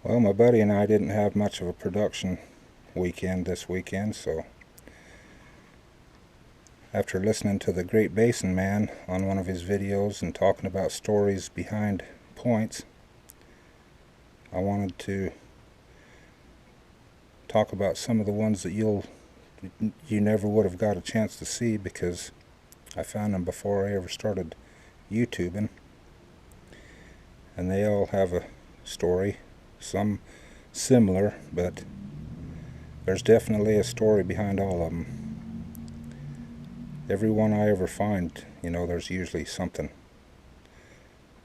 Well, my buddy and I didn't have much of a production weekend this weekend, so after listening to the Great Basin Man on one of his videos and talking about stories behind points, I wanted to talk about some of the ones that you never would have got a chance to see because I found them before I ever started YouTubing, and they all have a story, some similar, but there's definitely a story behind all of them. Every one I ever find, there's usually something,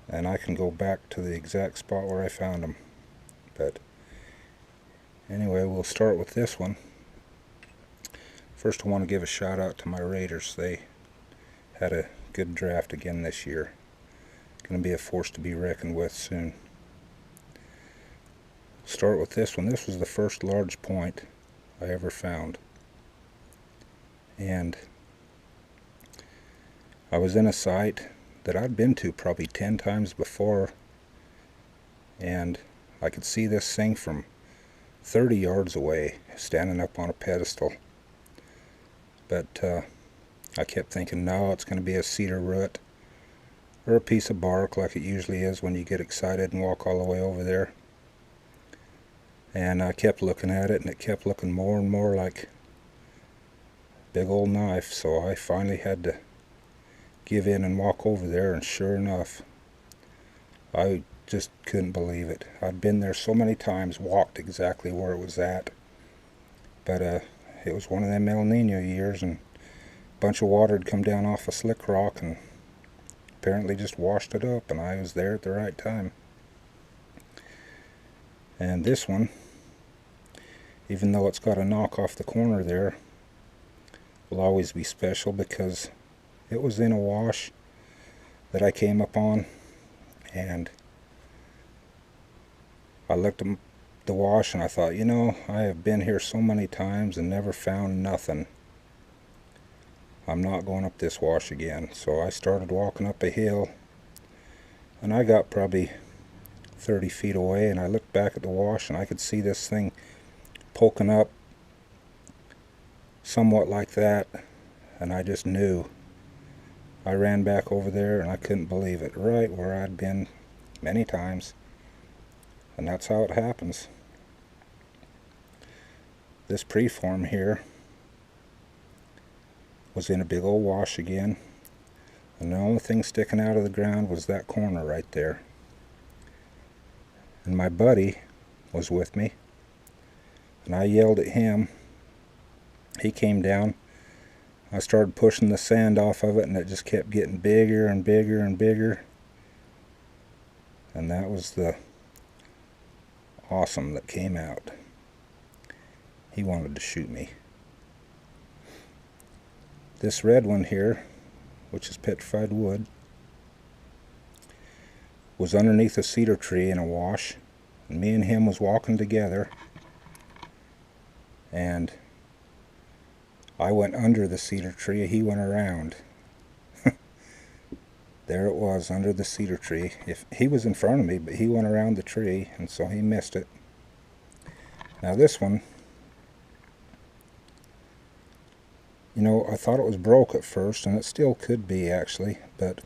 and I can go back to the exact spot where I found them. But anyway, we'll start with this one. First, I want to give a shout out to my Raiders. They had a good draft again this year. Going to be a force to be reckoned with soon. Start with this one. This was the first large point I ever found, and I was in a site that I'd been to probably 10 times before, and I could see this thing from 30 yards away standing up on a pedestal. But I kept thinking, no, it's going to be a cedar root or a piece of bark like it usually is when you get excited and walk all the way over there. And I kept looking at it, and it kept looking more and more like a big old knife, so I finally had to give in and walk over there, and sure enough, I just couldn't believe it. I'd been there so many times, walked exactly where it was at, but it was one of them El Nino years, and a bunch of water had come down off a slick rock and apparently just washed it up, and I was there at the right time. And this one, even though it's got a knock off the corner there, will always be special because it was in a wash that I came up on, and I looked at the wash and I thought, I have been here so many times and never found nothing. I'm not going up this wash again. So I started walking up a hill, and I got probably 30 feet away, and I looked back at the wash and I could see this thing poking up somewhat like that, and I just knew. I ran back over there and I couldn't believe it, right where I'd been many times, and that's how it happens. This preform here was in a big old wash again, and the only thing sticking out of the ground was that corner right there. And my buddy was with me, and I yelled at him. He came down. I started pushing the sand off of it, and it just kept getting bigger and bigger and bigger. And that was the awesome that came out. He wanted to shoot me. This red one here, which is petrified wood, was underneath a cedar tree in a wash, and me and him was walking together, and I went under the cedar tree, he went around. There it was, under the cedar tree. If he was in front of me, but he went around the tree, and so he missed it. Now this one, I thought it was broke at first, and it still could be actually, but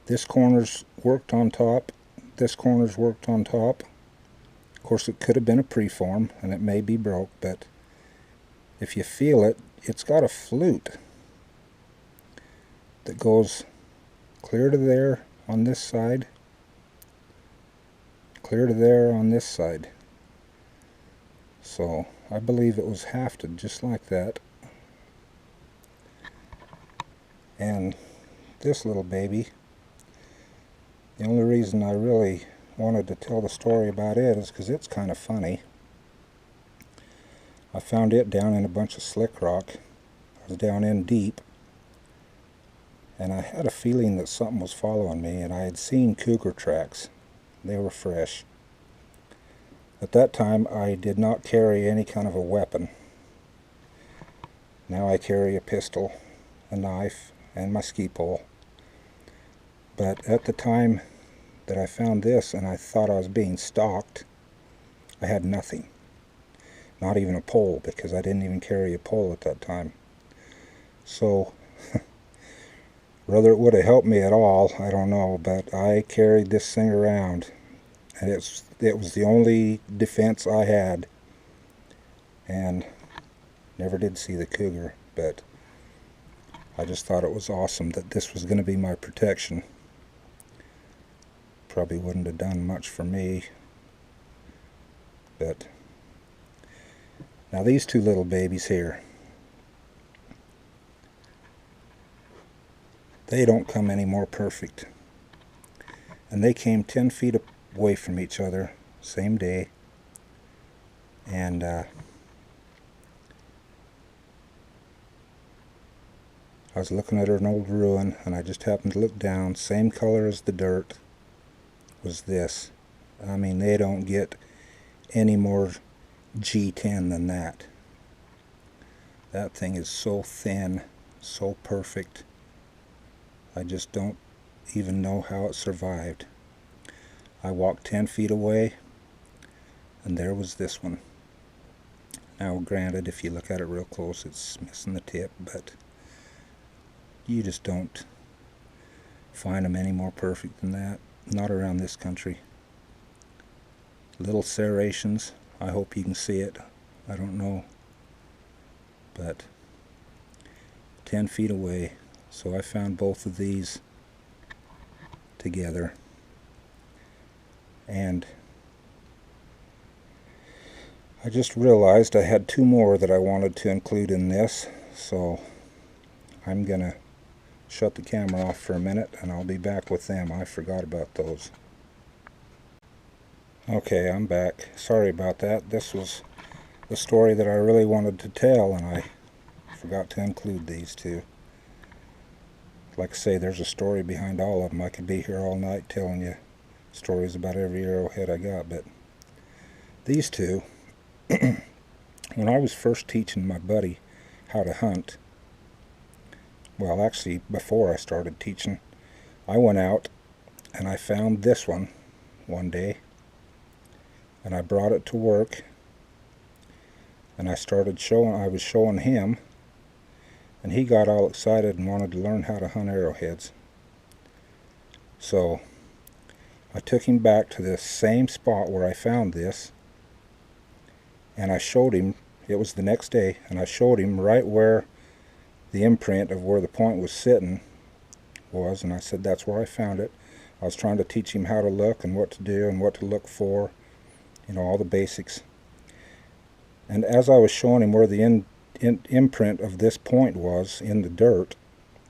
this corner's worked on top, this corner's worked on top. Of course, it could have been a preform, and it may be broke, but if you feel it, it's got a flute that goes clear to there on this side, clear to there on this side. So I believe it was hafted just like that. And this little baby, the only reason I really wanted to tell the story about it is because it's kind of funny. I found it down in a bunch of slick rock. I was down in deep, and I had a feeling that something was following me, and I had seen cougar tracks. They were fresh. At that time, I did not carry any kind of a weapon. Now I carry a pistol, a knife, and my ski pole. But at the time that I found this, and I thought I was being stalked, I had nothing. Not even a pole, because I didn't even carry a pole at that time. So, whether it would have helped me at all, I don't know, but I carried this thing around, and it was the only defense I had, and never did see the cougar, but I just thought it was awesome that this was going to be my protection. Probably wouldn't have done much for me, but now these two little babies here, they don't come any more perfect. And they came 10 feet away from each other, same day. And I was looking at an old ruin, and I just happened to look down. Same color as the dirt was this. I mean, they don't get any more G10 than that. That thing is so thin, so perfect. I just don't even know how it survived. I walked 10 feet away, and there was this one. Now granted, if you look at it real close, it's missing the tip, but you just don't find them any more perfect than that. Not around this country. Little serrations. I hope you can see it. I don't know. But 10 feet away. So I found both of these together. And I just realized I had two more that I wanted to include in this. So I'm going to shut the camera off for a minute, and I'll be back with them. I forgot about those. Okay, I'm back. Sorry about that. This was the story that I really wanted to tell, and I forgot to include these two. Like I say, there's a story behind all of them. I could be here all night telling you stories about every arrowhead I got, but these two, when I was first teaching my buddy how to hunt, well, actually, before I started teaching, I went out and I found this one day, and I brought it to work, and I was showing him, and he got all excited and wanted to learn how to hunt arrowheads. So I took him back to the same spot where I found this, and I showed him, it was the next day, and I showed him right where the imprint of where the point was sitting was, and I said that's where I found it. I was trying to teach him how to look and what to do and what to look for, you know, all the basics. And as I was showing him where the imprint of this point was in the dirt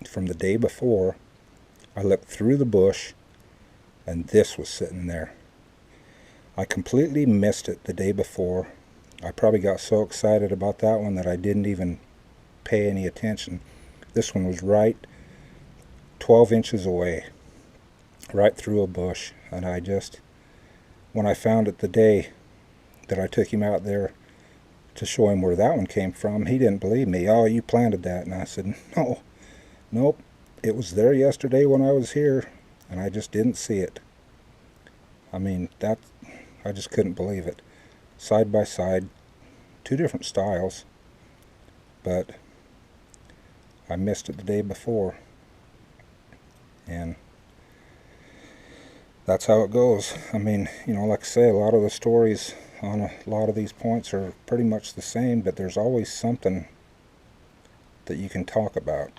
from the day before, I looked through the bush, and this was sitting there. I completely missed it the day before. I probably got so excited about that one that I didn't even pay any attention. This one was right 12 inches away, right through a bush, and I just, when I found it the day that I took him out there to show him where that one came from, he didn't believe me. Oh, you planted that? And I said, nope, it was there yesterday when I was here, and I just didn't see it. I mean, I just couldn't believe it. Side by side, two different styles, but I missed it the day before, and that's how it goes. I mean, you know, like I say, a lot of the stories on a lot of these points are pretty much the same, but there's always something that you can talk about.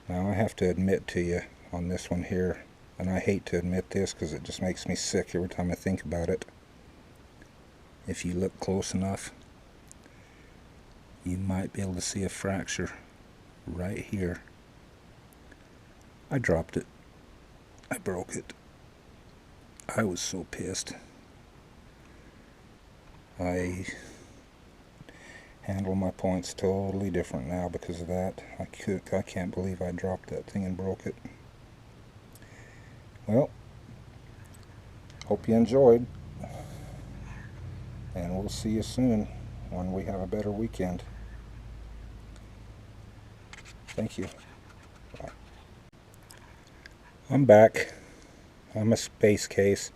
Now I have to admit to you on this one here, and I hate to admit this because it just makes me sick every time I think about it. If you look close enough, you might be able to see a fracture right here. I dropped it. I broke it. I was so pissed. I handle my points totally different now because of that. I can't believe I dropped that thing and broke it. Well, hope you enjoyed, and we'll see you soon when we have a better weekend. Thank you. Bye. I'm back. I'm a space case.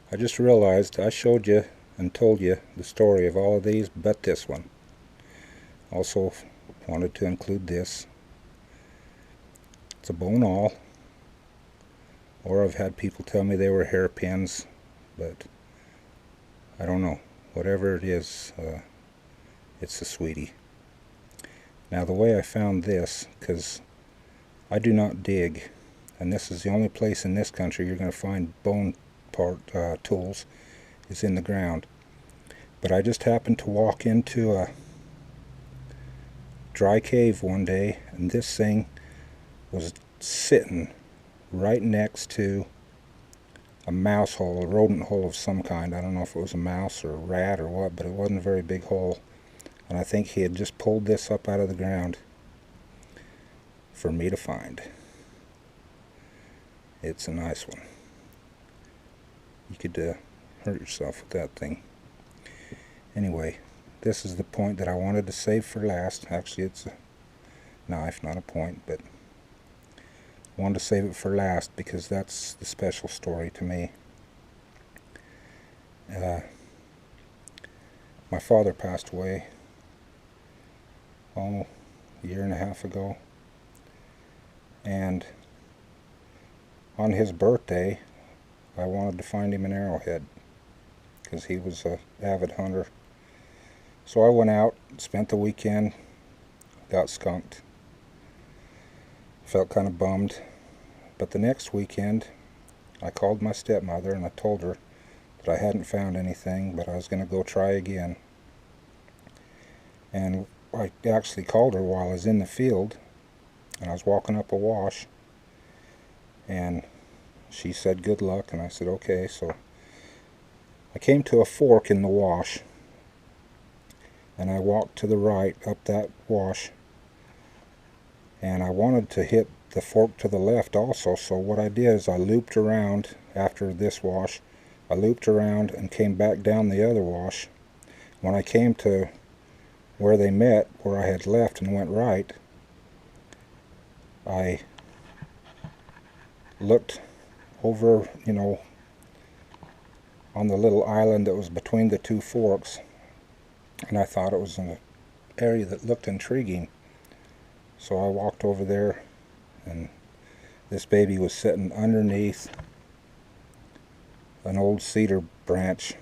I just realized I showed you and told you the story of all of these but this one. Also wanted to include this. It's a bone awl, or I've had people tell me they were hairpins, but I don't know. Whatever it is, it's a sweetie. Now the way I found this, because I do not dig, and this is the only place in this country you're going to find bone tools, is in the ground. But I just happened to walk into a dry cave one day, and this thing was sitting right next to a mouse hole, a rodent hole of some kind. I don't know if it was a mouse or a rat or what, but it wasn't a very big hole. And I think he had just pulled this up out of the ground for me to find. It's a nice one. You could hurt yourself with that thing. Anyway, this is the point that I wanted to save for last. Actually, it's a knife, not a point, but I wanted to save it for last because that's the special story to me. My father passed away, a year and a half ago, and on his birthday I wanted to find him an arrowhead because he was an avid hunter. So I went out, spent the weekend, got skunked. Felt kind of bummed, but the next weekend I called my stepmother and I told her that I hadn't found anything, but I was going to go try again. And I actually called her while I was in the field, and I was walking up a wash, and she said good luck, and I said okay. So I came to a fork in the wash, and I walked to the right up that wash, and I wanted to hit the fork to the left also. So what I did is I looped around after this wash. I looped around and came back down the other wash. When I came to where they met, where I had left and went right, I looked over, on the little island that was between the two forks, and I thought it was an area that looked intriguing. So I walked over there, and this baby was sitting underneath an old cedar branch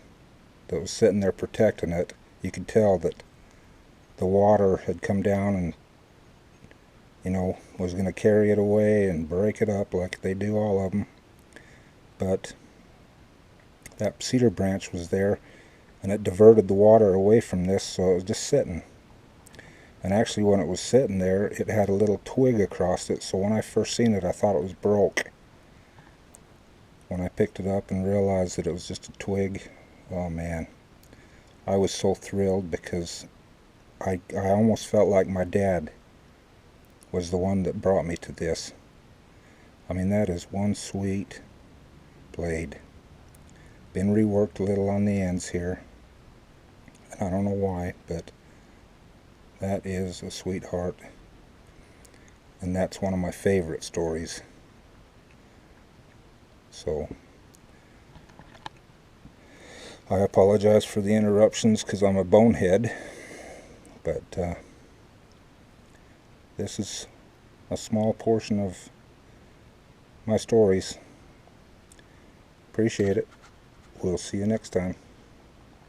that was sitting there protecting it. You could tell that the water had come down and, was going to carry it away and break it up like they do all of them. But that cedar branch was there, and it diverted the water away from this, so it was just sitting. And actually when it was sitting there, it had a little twig across it, so when I first seen it I thought it was broke. When I picked it up and realized that it was just a twig, oh man, I was so thrilled because I almost felt like my dad was the one that brought me to this. I mean, that is one sweet blade. Been reworked a little on the ends here, and I don't know why, but that is a sweetheart, and that's one of my favorite stories. So I apologize for the interruptions because I'm a bonehead, but this is a small portion of my stories. Appreciate it. We'll see you next time.